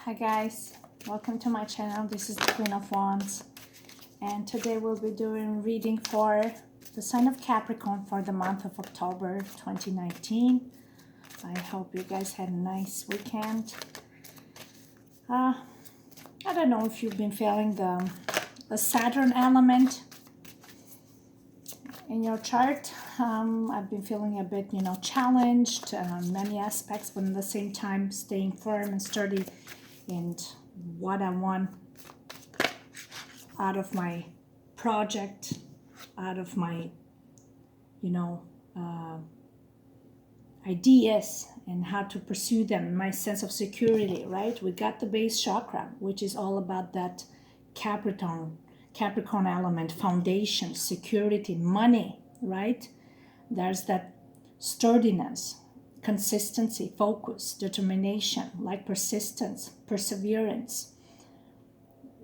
Hi guys, welcome to my channel. This is the Queen of Wands, and today we'll be doing reading for the sign of Capricorn for the month of October 2019. I hope you guys had a nice weekend. I don't know if you've been feeling the Saturn element in your chart. I've been feeling a bit, challenged in many aspects, but at the same time staying firm and sturdy and what I want out of my project, out of my, ideas and how to pursue them, my sense of security, right? We got the base chakra, which is all about that Capricorn element, foundation, security, money, right? There's that sturdiness, consistency, focus, determination, like persistence, perseverance.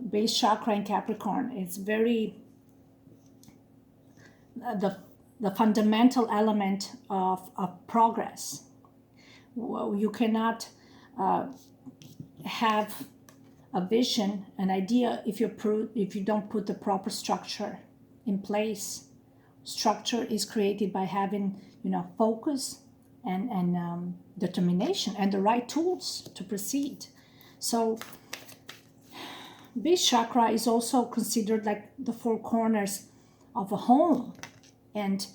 Base chakra in Capricorn is very the fundamental element of progress. Well, you cannot have a vision, an idea, if you don't put the proper structure in place. Structure is created by having focus and determination and the right tools to proceed. So base chakra is also considered like the four corners of a home and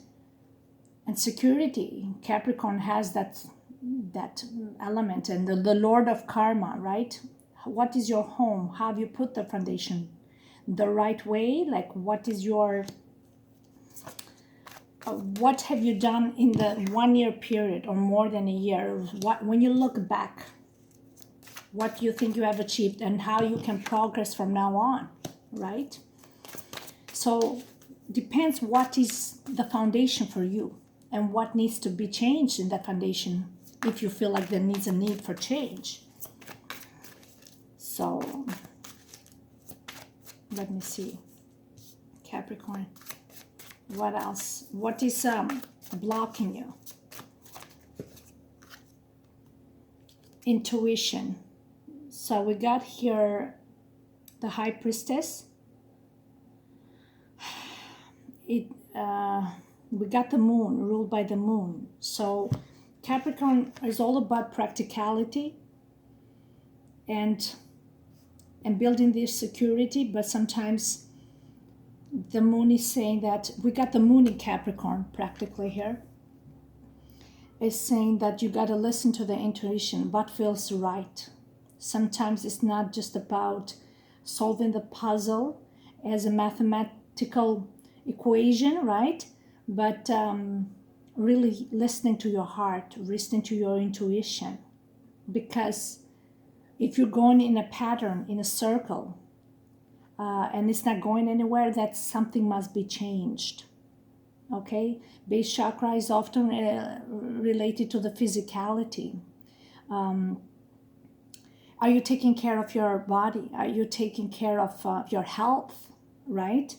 security. Capricorn has that element, and the Lord of Karma, right? What is your home? How have you put the foundation the right way? Like what is your what have you done in the 1 year period or more than a year? What, when you look back, what do you think you have achieved and how you can progress from now on, right? So depends what is the foundation for you and what needs to be changed in that foundation if you feel like there needs a need for change. So let me see. Capricorn. What else? What is blocking you? Intuition. So we got here the High Priestess. We got the Moon, ruled by the Moon. So Capricorn is all about practicality and building this security, but sometimes the Moon is saying that we got the Moon in Capricorn practically here. It's saying that you got to listen to the intuition, what feels right. Sometimes it's not just about solving the puzzle as a mathematical equation, right? But really listening to your heart, listening to your intuition. Because if you're going in a pattern, in a circle, and it's not going anywhere, that something must be changed. Okay? Base chakra is often related to the physicality. Are you taking care of your body? Are you taking care of your health, right?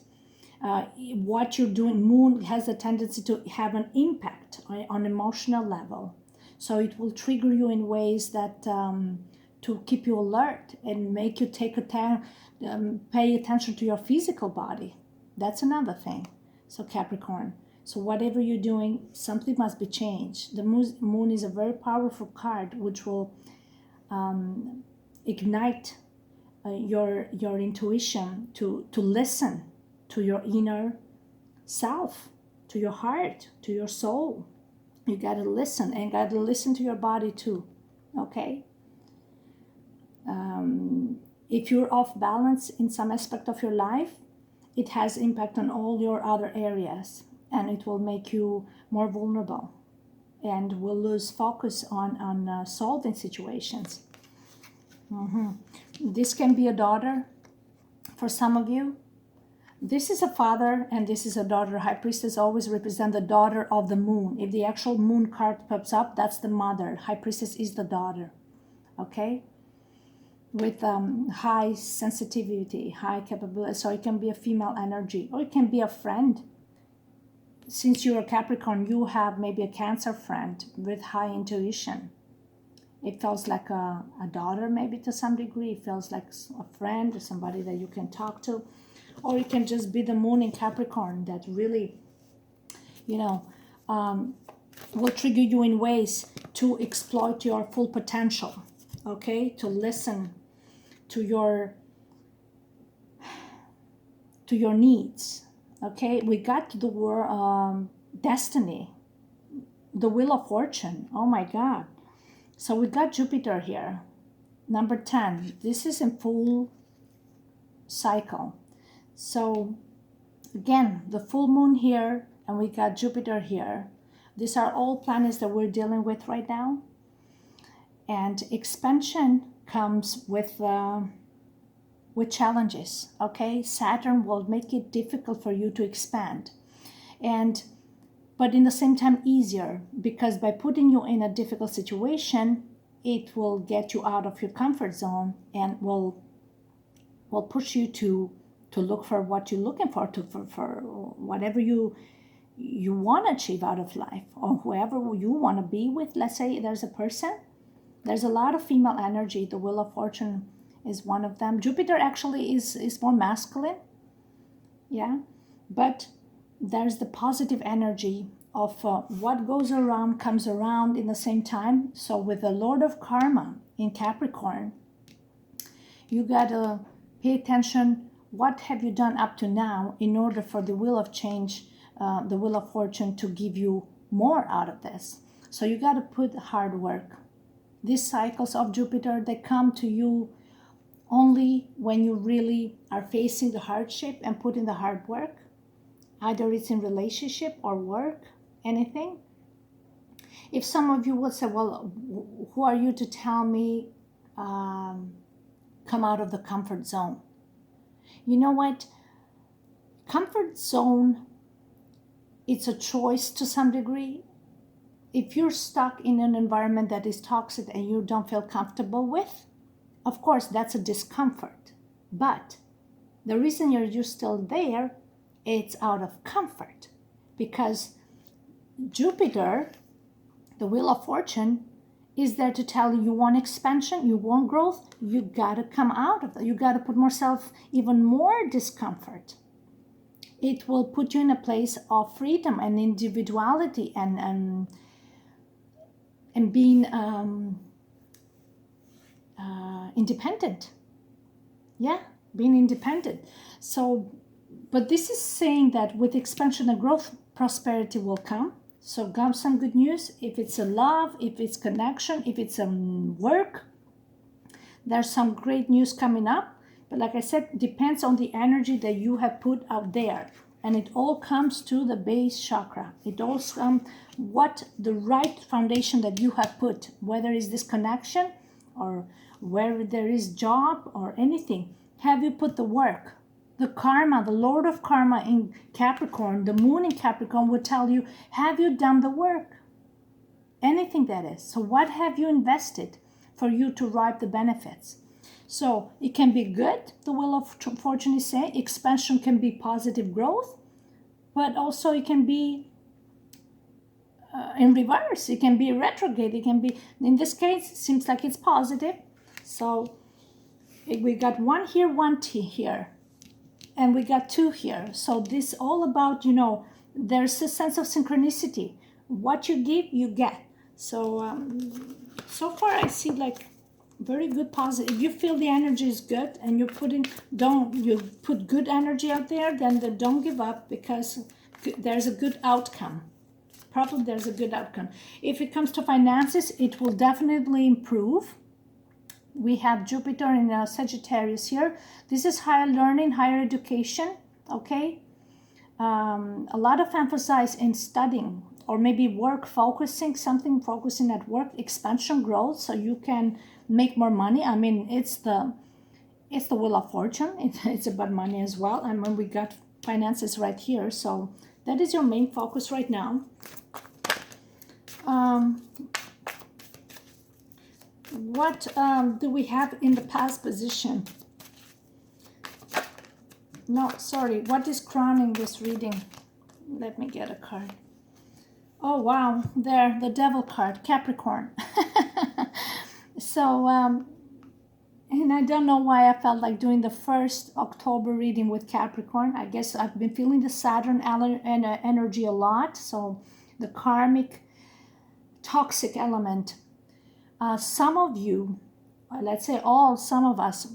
What you're doing, Moon has a tendency to have an impact on emotional level. So it will trigger you in ways that to keep you alert and make you pay attention to your physical body. That's another thing. So Capricorn. So whatever you're doing, something must be changed. The Moon is a very powerful card which will ignite your intuition to listen to your inner self, to your heart, to your soul. You got to listen, and got to listen to your body too. Okay? If you're off balance in some aspect of your life, it has impact on all your other areas, and it will make you more vulnerable and will lose focus on solving situations. This can be a daughter for some of you. This is a father and this is a daughter. High Priestess always represent the daughter of the Moon. If the actual Moon card pops up, that's the mother. High Priestess is the daughter. Okay? With high sensitivity, high capability. So it can be a female energy, or it can be a friend. Since you're a Capricorn, you have maybe a Cancer friend with high intuition. It feels like a daughter, maybe to some degree. It feels like a friend or somebody that you can talk to. Or it can just be the moon in Capricorn that really, you know, will trigger you in ways to exploit your full potential, okay? To listen to your needs, okay? We got the word destiny, the wheel of fortune. Oh my God. So we got Jupiter here. Number 10. This is in full cycle. So again, the full moon here, and we got Jupiter here. These are all planets that we're dealing with right now. And expansion comes with challenges, okay? Saturn will make it difficult for you to expand. But in the same time easier, because by putting you in a difficult situation, it will get you out of your comfort zone and will push you to look for what you're looking for, for whatever you want to achieve out of life, or whoever you want to be with. Let's say there's a person, there's a lot of female energy. The Wheel of Fortune is one of them. Jupiter actually is more masculine, yeah, but there's the positive energy of what goes around comes around in the same time. So with the Lord of Karma in Capricorn, you gotta pay attention. What have you done up to now in order for the wheel of change, the Wheel of Fortune, to give you more out of this? So you gotta put hard work. These cycles of Jupiter, they come to you only when you really are facing the hardship and putting the hard work. Either it's in relationship or work, anything. If some of you will say, well, who are you to tell me come out of the comfort zone? You know what? Comfort zone, it's a choice to some degree. If you're stuck in an environment that is toxic and you don't feel comfortable with, of course, that's a discomfort. But the reason you're still there, it's out of comfort, because Jupiter, the Wheel of Fortune, is there to tell you want expansion, you want growth, you gotta come out of that. You gotta put yourself even more discomfort. It will put you in a place of freedom and individuality and being independent. Yeah, being independent. So, but this is saying that with expansion and growth, prosperity will come. So got some good news. If it's a love, if it's connection, if it's work, there's some great news coming up. But like I said, depends on the energy that you have put out there. And it all comes to the base chakra. It all comes what the right foundation that you have put, whether it's this connection or where there is job or anything. Have you put the work? The karma, the Lord of Karma in Capricorn, the moon in Capricorn would tell you, have you done the work? Anything that is. So what have you invested for you to reap the benefits? So it can be good, the Wheel of Fortune is saying. Expansion can be positive growth, but also it can be in reverse. It can be retrograde. It can be, in this case, seems like it's positive. So we got one here, one T here. And we got two here. So this all about, there's a sense of synchronicity. What you give, you get. So so far I see like very good positive. If you feel the energy is good and you put good energy out there, then don't give up, because there's a good outcome. Probably there's a good outcome. If it comes to finances, it will definitely improve. We have Jupiter in Sagittarius here. This is higher learning, higher education, okay? A lot of emphasis in studying, or maybe work focusing, something focusing at work, expansion, growth, so you can make more money. I mean, it's the Wheel of Fortune. It's about money as well. And when we got finances right here, so that is your main focus right now. What do we have in the past position? No, sorry. What is crowning this reading? Let me get a card. Oh, wow. There, the Devil card, Capricorn. So, and I don't know why I felt like doing the first October reading with Capricorn. I guess I've been feeling the Saturn energy a lot. So, the karmic, toxic element. Some of you, let's say some of us,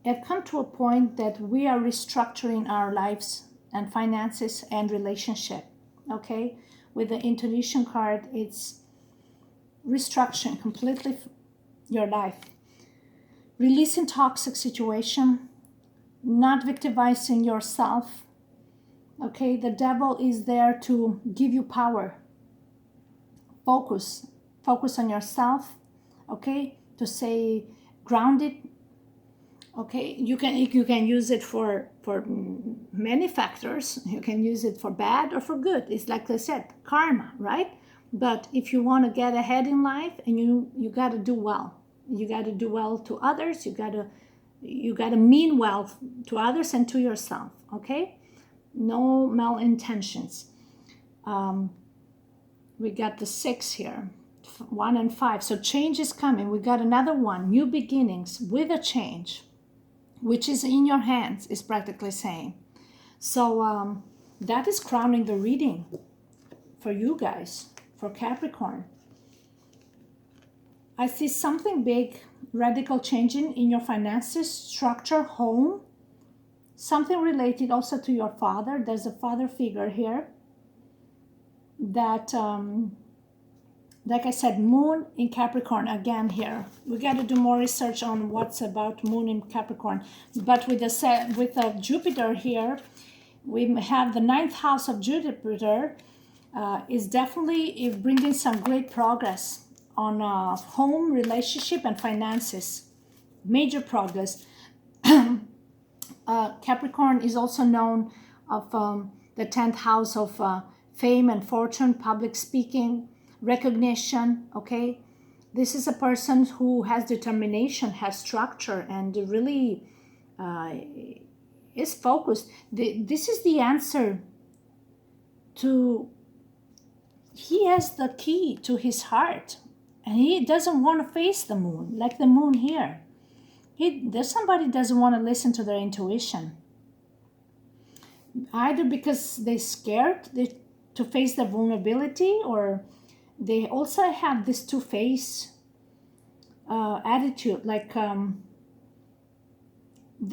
have come to a point that we are restructuring our lives and finances and relationship. Okay, with the intuition card, it's restructuring completely your life, releasing toxic situation, not victimizing yourself. Okay, the devil is there to give you power. Focus on yourself. Okay, to stay grounded. Okay, you can use it for many factors. You can use it for bad or for good. It's like I said, karma, right? But if you want to get ahead in life, and you got to do well. You got to do well to others. You got to mean well to others and to yourself. Okay, no malintentions. We got the 6 here, 1 and 5. So change is coming. We got another one, new beginnings with a change, which is in your hands, is practically saying. So that is crowning the reading for you guys, for Capricorn. I see something big, radical changing in your finances, structure, home, something related also to your father. There's a father figure here that, like I said, moon in Capricorn again here. We got to do more research on what's about moon in Capricorn. But with a Jupiter here, we have the 9th house of Jupiter is definitely bringing some great progress on home, relationship, and finances. Major progress. Capricorn is also known of the 10th house of fame and fortune, public speaking, recognition. Okay, this is a person who has determination, has structure, and really is focused. This is the answer to, he has the key to his heart, and he doesn't want to face the moon, like the moon here. There's somebody doesn't want to listen to their intuition, either because they're scared to face the vulnerability, or they also have this two-face attitude, like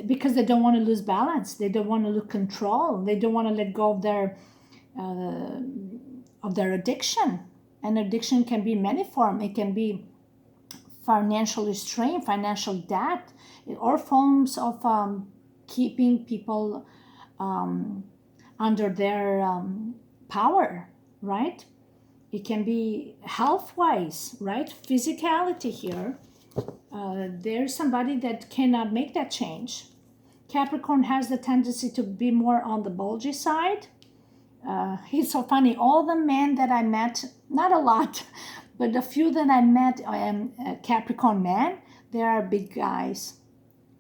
because they don't want to lose balance, they don't want to lose control, they don't want to let go of their addiction. And addiction can be many forms. It can be financial restraint, financial debt, or forms of keeping people under their power, right? It can be health-wise, right? Physicality here. There's somebody that cannot make that change. Capricorn has the tendency to be more on the bulgy side. It's so funny. All the men that I met, not a lot, but the few that I met, Capricorn men, they are big guys.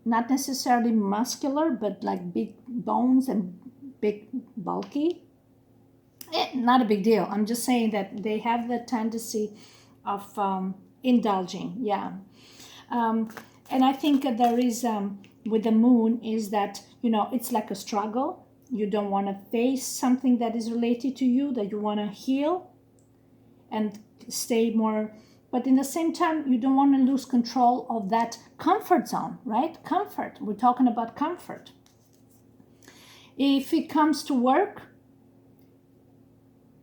Not necessarily muscular, but like big bones and big, bulky. Not a big deal. I'm just saying that they have the tendency of indulging. Yeah. And I think there is, with the moon, is that, it's like a struggle. You don't want to face something that is related to you, that you want to heal and stay more. But in the same time, you don't want to lose control of that comfort zone, right? Comfort. We're talking about comfort. If it comes to work,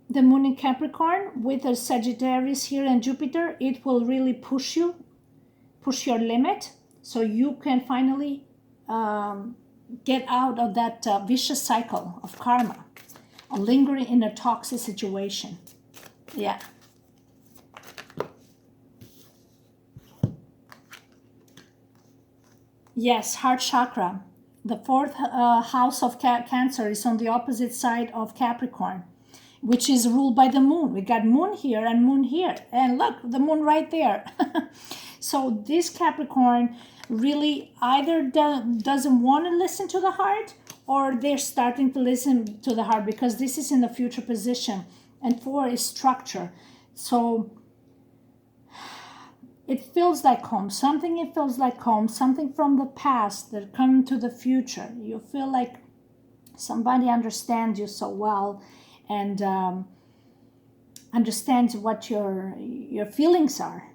the moon in Capricorn with a Sagittarius here and Jupiter, it will really push your limit, so you can finally get out of that vicious cycle of karma, or lingering in a toxic situation. Yeah. Yes, heart chakra. The 4th house of Cancer is on the opposite side of Capricorn, which is ruled by the moon. We got moon here and moon here. And look, the moon right there. So this Capricorn really either doesn't want to listen to the heart, or they're starting to listen to the heart, because this is in the future position. And 4 is structure. So it feels like home. Something it feels like home. Something from the past that come to the future. You feel like somebody understands you so well, and understands what your feelings are.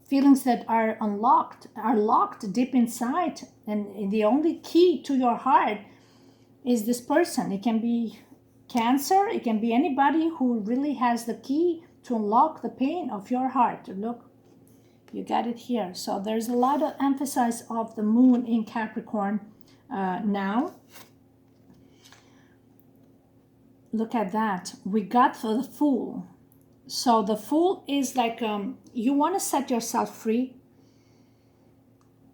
Feelings that are unlocked, are locked deep inside, and the only key to your heart is this person. It can be Cancer, it can be anybody who really has the key to unlock the pain of your heart. Look, you got it here. So there's a lot of emphasis of the moon in Capricorn now. Look at that. We got the Fool. So the Fool is like you want to set yourself free,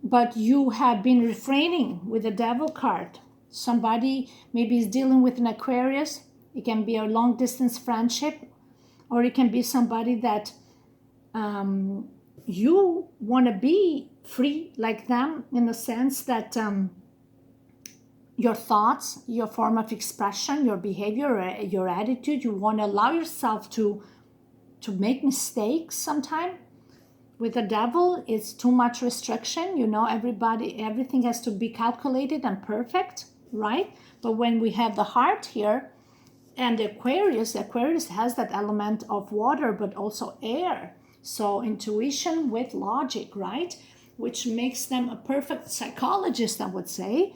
but you have been refraining with the Devil card. Somebody maybe is dealing with an Aquarius. It can be a long distance friendship, or it can be somebody that you want to be free like them, in the sense that your thoughts, your form of expression, your behavior, your attitude, you want to allow yourself to make mistakes sometime. With the Devil, it's too much restriction. You know, everything has to be calculated and perfect, right? But when we have the Heart here and the Aquarius has that element of water, but also air. So intuition with logic, right? Which makes them a perfect psychologist, I would say,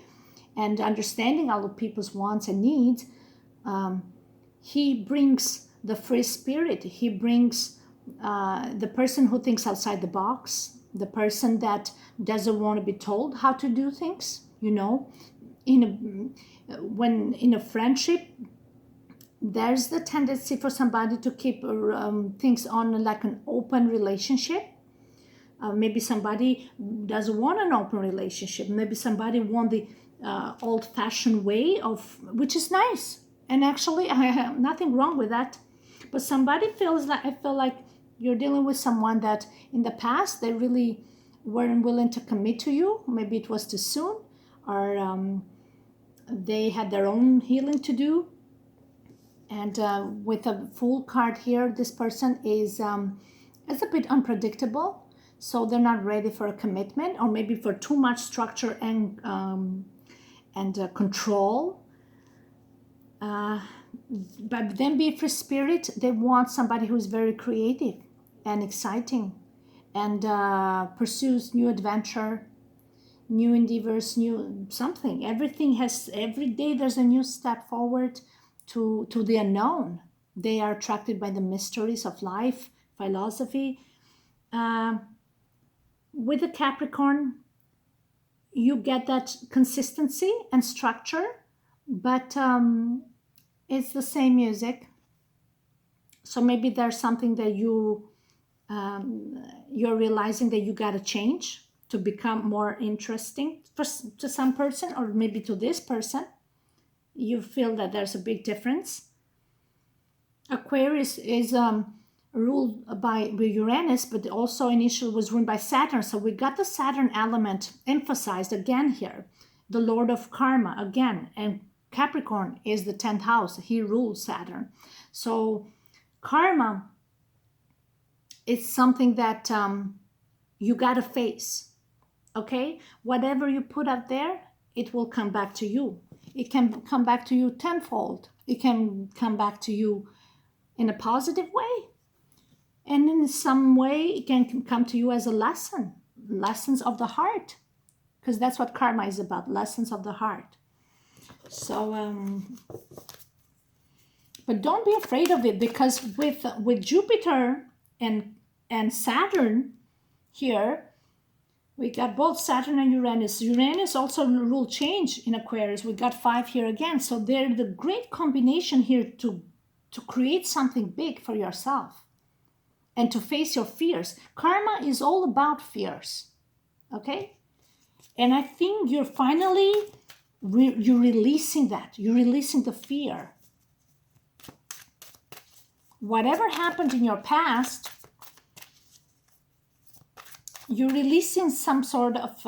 and understanding all of people's wants and needs. He brings the free spirit. He brings the person who thinks outside the box, the person that doesn't want to be told how to do things. You know, when in a friendship, there's the tendency for somebody to keep things on like an open relationship. Maybe somebody doesn't want an open relationship. Maybe somebody wants the old-fashioned way of, which is nice. And actually, I have nothing wrong with that. But somebody feels like, I feel like you're dealing with someone that in the past, they really weren't willing to commit to you. Maybe it was too soon, or they had their own healing to do. And with a Fool card here, this person is a bit unpredictable. So they're not ready for a commitment, or maybe for too much structure and control. But then be free spirit, they want somebody who's very creative and exciting, and pursues new adventure, new endeavors, new something. Every day there's a new step forward to the unknown. They are attracted by the mysteries of life, philosophy. With the Capricorn, you get that consistency and structure, but it's the same music. So maybe there's something that you're realizing that you got to change to become more interesting to some person, or maybe to this person. You feel that there's a big difference. Aquarius is ruled by Uranus, but also initially was ruled by Saturn. So we got the Saturn element emphasized again here. The Lord of Karma again. And Capricorn is the 10th house. He rules Saturn. So karma is something that you got to face. Okay? Whatever you put out there, it will come back to you. It can come back to you tenfold. It can come back to you in a positive way. And in some way, it can come to you as a lesson. Lessons of the heart. Because that's what karma is about. Lessons of the heart. So, but don't be afraid of it, because with Jupiter and Saturn here, we got both Saturn and Uranus. Uranus also rule change in Aquarius. We got 5 here again. So they're the great combination here to create something big for yourself and to face your fears. Karma is all about fears. Okay? And I think you're finally you're releasing that. You're releasing the fear. Whatever happened in your past, you're releasing some sort of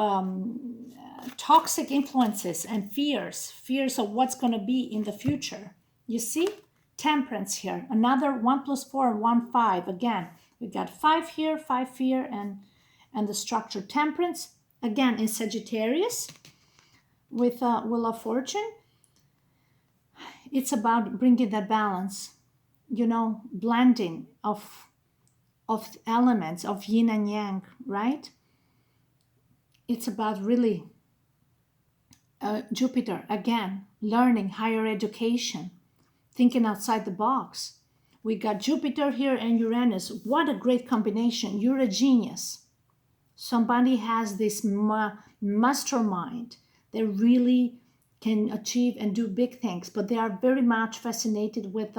toxic influences and fears of what's going to be in the future. You see? Temperance here. Another 1 + 4, 1, 5. Again, we got 5 here, 5 here, and and the structure. Temperance, again, in Sagittarius with Wheel of Fortune. It's about bringing that balance, blending of elements, of yin and yang, right? It's about really Jupiter, again, learning, higher education, thinking outside the box. We got Jupiter here and Uranus. What a great combination. You're a genius. Somebody has this mastermind. They really can achieve and do big things, but they are very much fascinated with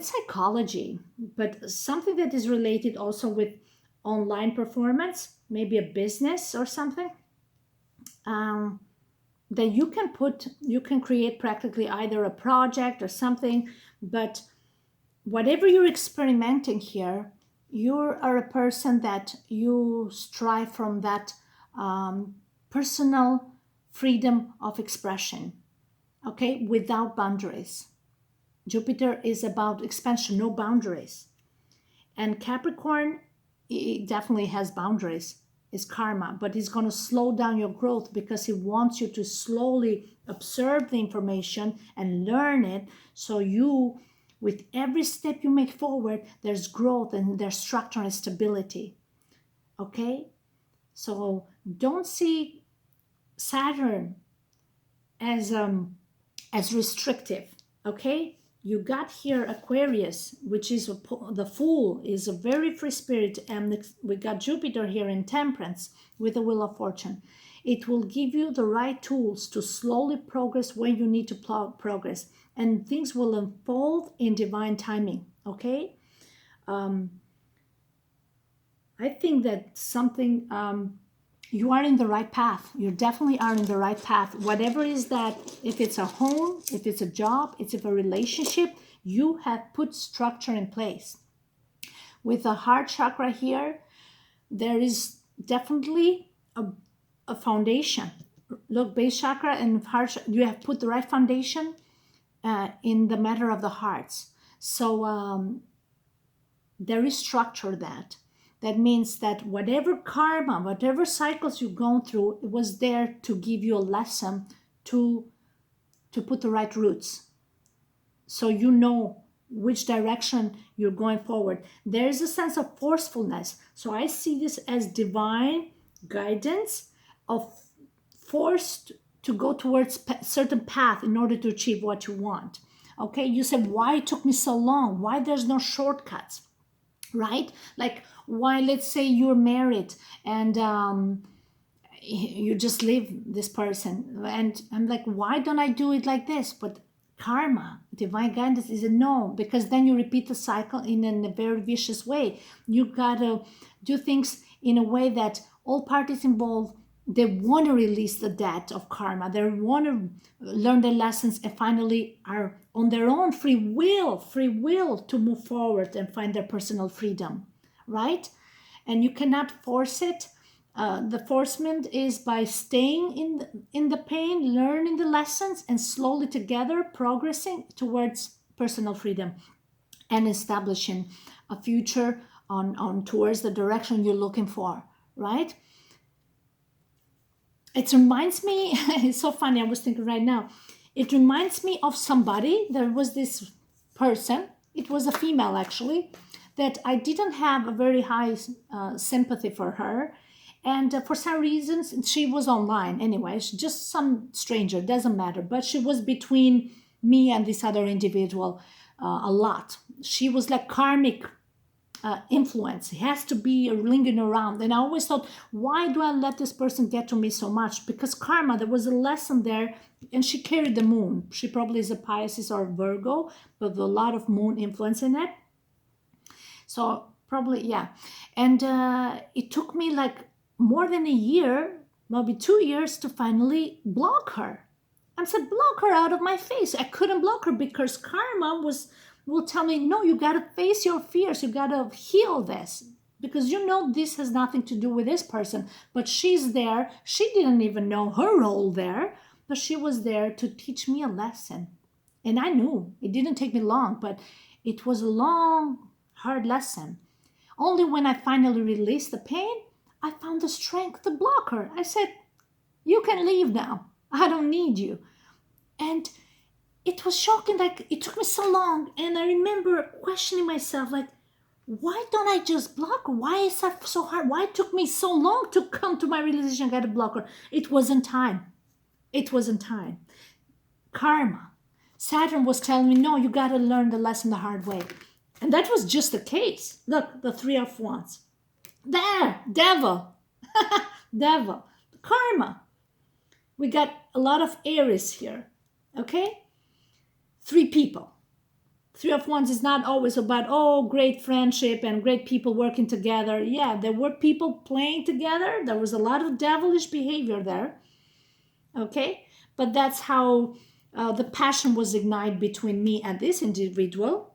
psychology, but something that is related also with online performance, maybe a business or something. That you can create practically either a project or something, but whatever you're experimenting here, you are a person that you strive from that personal freedom of expression, okay, without boundaries. Jupiter is about expansion, no boundaries. And Capricorn, it definitely has boundaries. Is karma, but he's going to slow down your growth because he wants you to slowly observe the information and learn it, so you, with every step you make forward, there's growth and there's structure and stability. Okay, so don't see Saturn as restrictive. Okay, you got here Aquarius, which is the Fool, is a very free spirit, and we got Jupiter here in Temperance with the Wheel of Fortune. It will give you the right tools to slowly progress when you need to progress, and things will unfold in divine timing. Okay, I think that something you are in the right path. You definitely are in the right path. Whatever is that, if it's a home, if it's a job, if it's a relationship, you have put structure in place. With the heart chakra here, there is definitely a foundation. Look, base chakra and heart, you have put the right foundation in the matter of the hearts. So there is structure that. That means that whatever karma, whatever cycles you've gone through, it was there to give you a lesson to put the right roots. So you know which direction you're going forward. There is a sense of forcefulness. So I see this as divine guidance of forced to go towards a certain path in order to achieve what you want. Okay, you said, why it took me so long? Why there's no shortcuts? Right? Like, why, let's say you're married and you just leave this person, and I'm like, why don't I do it like this? But karma, divine guidance, is a no, because then you repeat the cycle in a very vicious way. You gotta do things in a way that all parties involved, they want to release the debt of karma. They want to learn the lessons and finally are on their own free will to move forward and find their personal freedom, right? And you cannot force it. The forcement is by staying in the pain, learning the lessons, and slowly together progressing towards personal freedom and establishing a future on towards the direction you're looking for, right? It reminds me, it's so funny, I was thinking right now, it reminds me of somebody. There was this person, it was a female actually, that I didn't have a very high sympathy for her. And for some reasons, she was online anyway, just some stranger, doesn't matter. But she was between me and this other individual a lot. She was like karmic influence. It has to be lingering around. And I always thought, why do I let this person get to me so much? Because karma, there was a lesson there, and she carried the moon. She probably is a Pisces or a Virgo, but with a lot of moon influence in it. So probably, yeah. And it took me like more than a year, maybe 2 years, to finally block her. I said, block her out of my face. I couldn't block her because karma will tell me, no, you got to face your fears. You got to heal this, because you know this has nothing to do with this person. But she's there. She didn't even know her role there, but she was there to teach me a lesson. And I knew it didn't take me long, but it was a long, hard lesson. Only when I finally released the pain, I found the strength to block her. I said, you can leave now. I don't need you. And it was shocking. Like, it took me so long. And I remember questioning myself, like, why don't I just block her? Why is that so hard? Why it took me so long to come to my realization I got to block her? It wasn't time. It wasn't time. Karma. Saturn was telling me, no, you got to learn the lesson the hard way. And that was just the case. Look, the Three of Wands. There, devil. Devil. Karma. We got a lot of Aries here. Okay? 3 people. Three of Wands is not always about, oh, great friendship and great people working together. Yeah, there were people playing together. There was a lot of devilish behavior there. Okay? But that's how the passion was ignited between me and this individual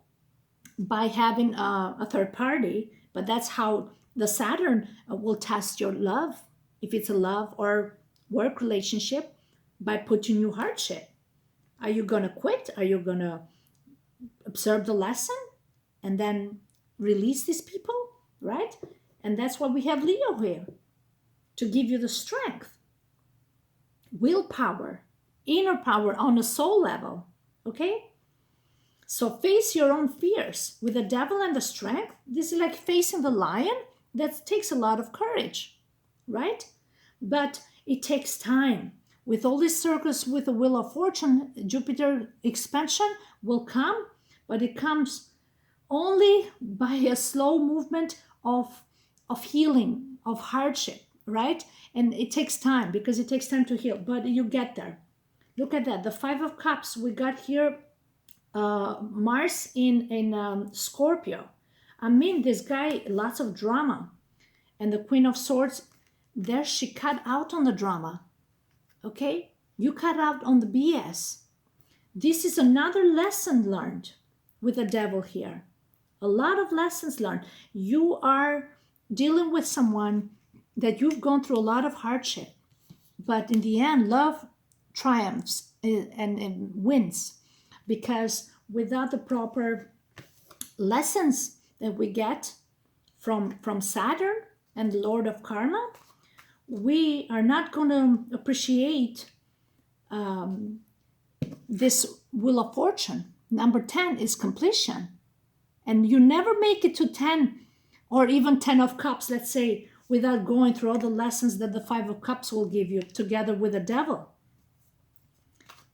by having a third party. But that's how the Saturn will test your love, if it's a love or work relationship, by putting you hardship. Are you going to quit? Are you going to observe the lesson and then release these people, right? And that's why we have Leo here, to give you the strength, willpower, inner power on a soul level, okay? So face your own fears. With the devil and the strength, this is like facing the lion. That takes a lot of courage, right? But it takes time. With all these circles, with the Wheel of Fortune, Jupiter expansion will come, but it comes only by a slow movement of healing, of hardship, right? And it takes time, because it takes time to heal, but you get there. Look at that. The Five of Cups, we got here Mars in Scorpio. I mean, this guy, lots of drama. And the Queen of Swords, there she cut out on the drama. Okay? You cut out on the BS. This is another lesson learned with the devil here. A lot of lessons learned. You are dealing with someone that you've gone through a lot of hardship. But in the end, love triumphs and wins. Because without the proper lessons that we get from Saturn and the Lord of Karma, we are not going to appreciate this Wheel of Fortune. Number 10 is completion. And you never make it to 10 or even 10 of Cups, let's say, without going through all the lessons that the Five of Cups will give you together with the devil.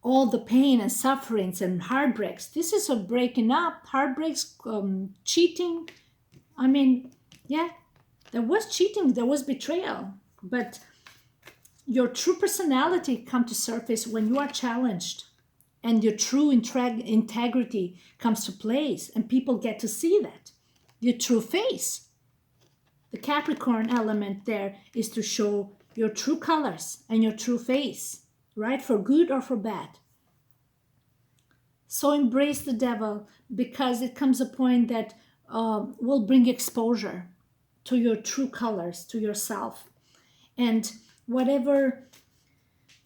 All the pain and sufferings and heartbreaks. This is a breaking up, heartbreaks, cheating. I mean, yeah, there was cheating, there was betrayal. But your true personality comes to surface when you are challenged, and your true integrity comes to place, and people get to see that. Your true face. The Capricorn element there is to show your true colors and your true face, right? For good or for bad. So embrace the devil, because it comes a point that will bring exposure to your true colors, to yourself. And whatever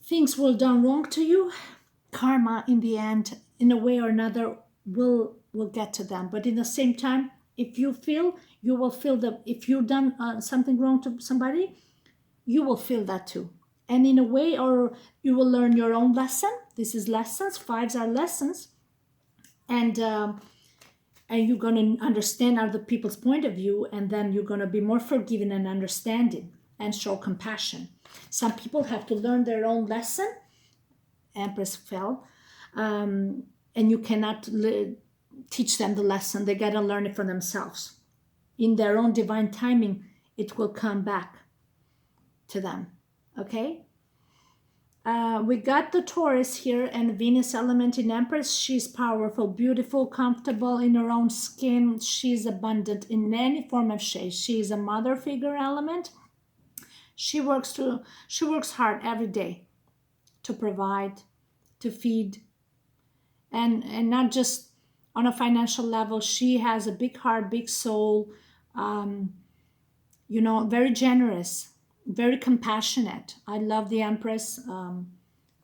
things were done wrong to you, karma in the end, in a way or another, will get to them. But in the same time, if you feel, you will feel that if you've done something wrong to somebody, you will feel that too. And in a way, or you will learn your own lesson. This is lessons. Fives are lessons. And you're going to understand other people's point of view, and then you're going to be more forgiving and understanding and show compassion. Some people have to learn their own lesson. Empress fell. And you cannot teach them the lesson. They got to learn it for themselves. In their own divine timing, it will come back to them. Okay? We got the Taurus here and Venus element in Empress. She's powerful, beautiful, comfortable in her own skin. She's abundant in any form of shape. She's a mother figure element. She works hard every day to provide, to feed, and not just on a financial level. She has a big heart, big soul, very generous, very compassionate. I love the Empress.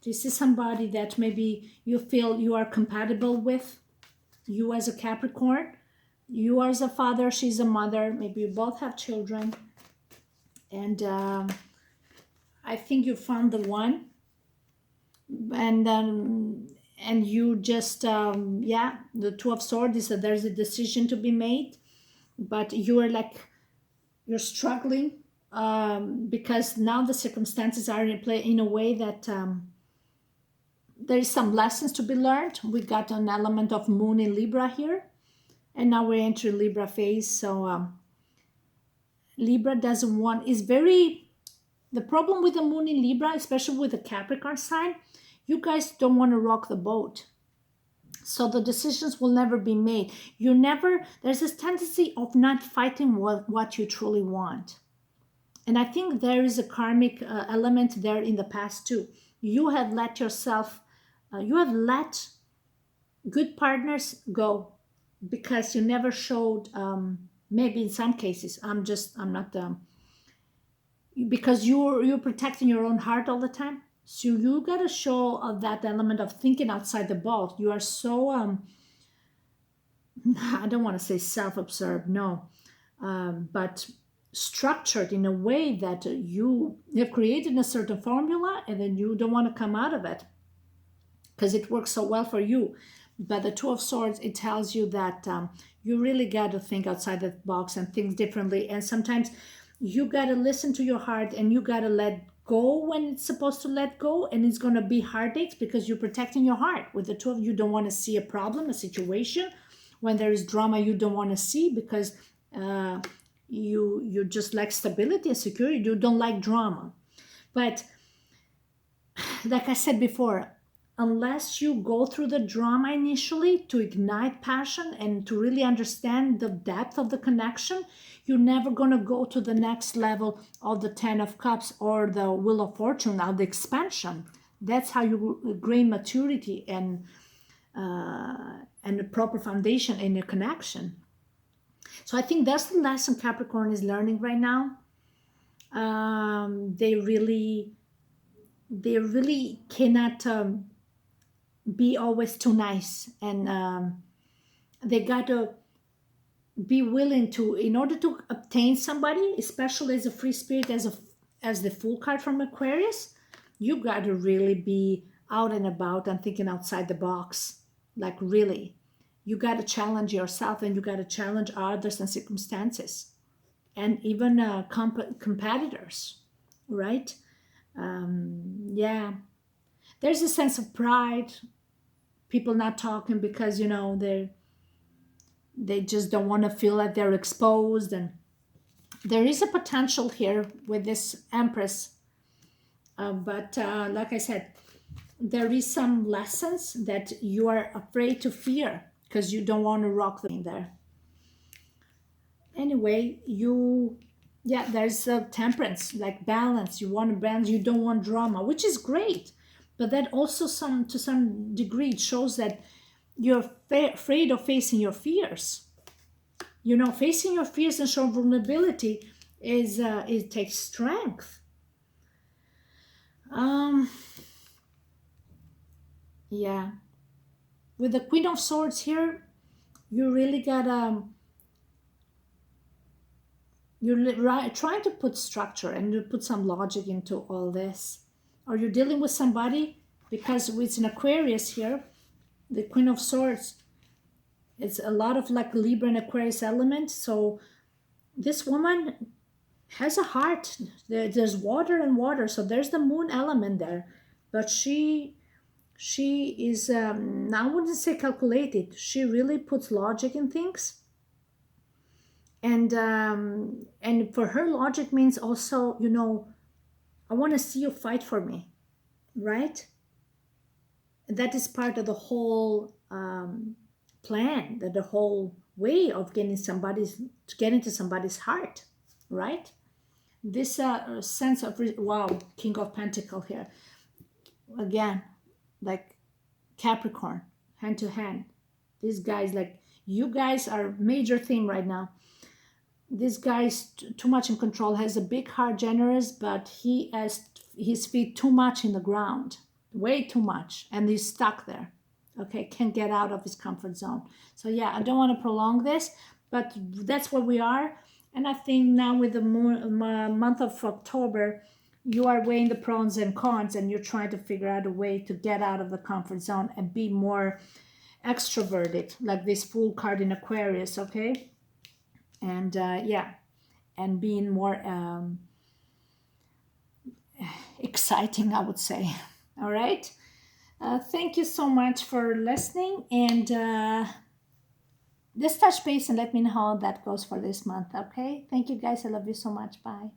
This is somebody that maybe you feel you are compatible with, you as a Capricorn. You are a father, she's a mother, maybe you both have children, and I think you found the one, and you just yeah, the Two of Swords is that there's a decision to be made, but you are like, you're struggling because now the circumstances are in play in a way that there is some lessons to be learned. We got an element of moon in Libra here, and now we're entering Libra phase. So Libra doesn't want, is very, the problem with the moon in Libra, especially with the Capricorn sign, you guys don't want to rock the boat. So the decisions will never be made. You never, there's this tendency of not fighting what you truly want. And I think there is a karmic element there in the past too. You have let yourself, you have let good partners go because you never showed, maybe in some cases, I'm not, because you're protecting your own heart all the time. So you got to show that element of thinking outside the box. You are so, I don't want to say self-absorbed, no, but structured in a way that you have created a certain formula and then you don't want to come out of it because it works so well for you. But the Two of Swords, it tells you that you really got to think outside the box and think differently. And sometimes you got to listen to your heart and you got to let go when it's supposed to let go. And it's going to be heartaches because you're protecting your heart. With the two of you, don't want to see a problem, a situation. When there is drama, you don't want to see because you just like stability and security. You don't like drama. But like I said before, unless you go through the drama initially to ignite passion and to really understand the depth of the connection, you're never going to go to the next level of the Ten of Cups or the Wheel of Fortune, or the expansion. That's how you gain maturity and a proper foundation in your connection. So I think that's the lesson Capricorn is learning right now. They really cannot be always too nice, and they got to be willing to, in order to obtain somebody, especially as a free spirit, as the Fool card from Aquarius, you got to really be out and about and thinking outside the box. Like really, you got to challenge yourself and you got to challenge others and circumstances and even competitors, right? Yeah, there's a sense of pride, people not talking because they just don't want to feel like they're exposed. And there is a potential here with this Empress, but like I said, there is some lessons that you are afraid to fear because you don't want to rock them there. Anyway, there's a temperance, like balance. You want to balance, you don't want drama, which is great. But that also to some degree it shows that you're afraid of facing your fears. Facing your fears and showing vulnerability it takes strength. Yeah. With the Queen of Swords here, you really got you're trying to put structure and to put some logic into all this. Or you're dealing with somebody, because it's an Aquarius here, the Queen of Swords, it's a lot of like Libra and Aquarius element. So this woman has a heart. There's water and water, so there's the moon element there. But she is I wouldn't say calculated. She really puts logic in things. And for her, logic means also, I want to see you fight for me, right? That is part of the whole plan, that the whole way of getting to get into somebody's heart, right? This sense of, wow, King of Pentacle here. Again, like Capricorn, hand to hand. These guys, like, you guys are major theme right now. This guy's too much in control, has a big heart, generous, but he has his feet too much in the ground, way too much, and he's stuck there. Okay, can't get out of his comfort zone. So yeah, I don't want to prolong this, but that's where we are. And I think now with the month of October, you are weighing the pros and cons, and you're trying to figure out a way to get out of the comfort zone and be more extroverted, like this Fool card in Aquarius, okay? And yeah, and being more exciting, I would say. All right. Thank you so much for listening, and just touch base and let me know how that goes for this month. Okay. Thank you, guys. I love you so much. Bye.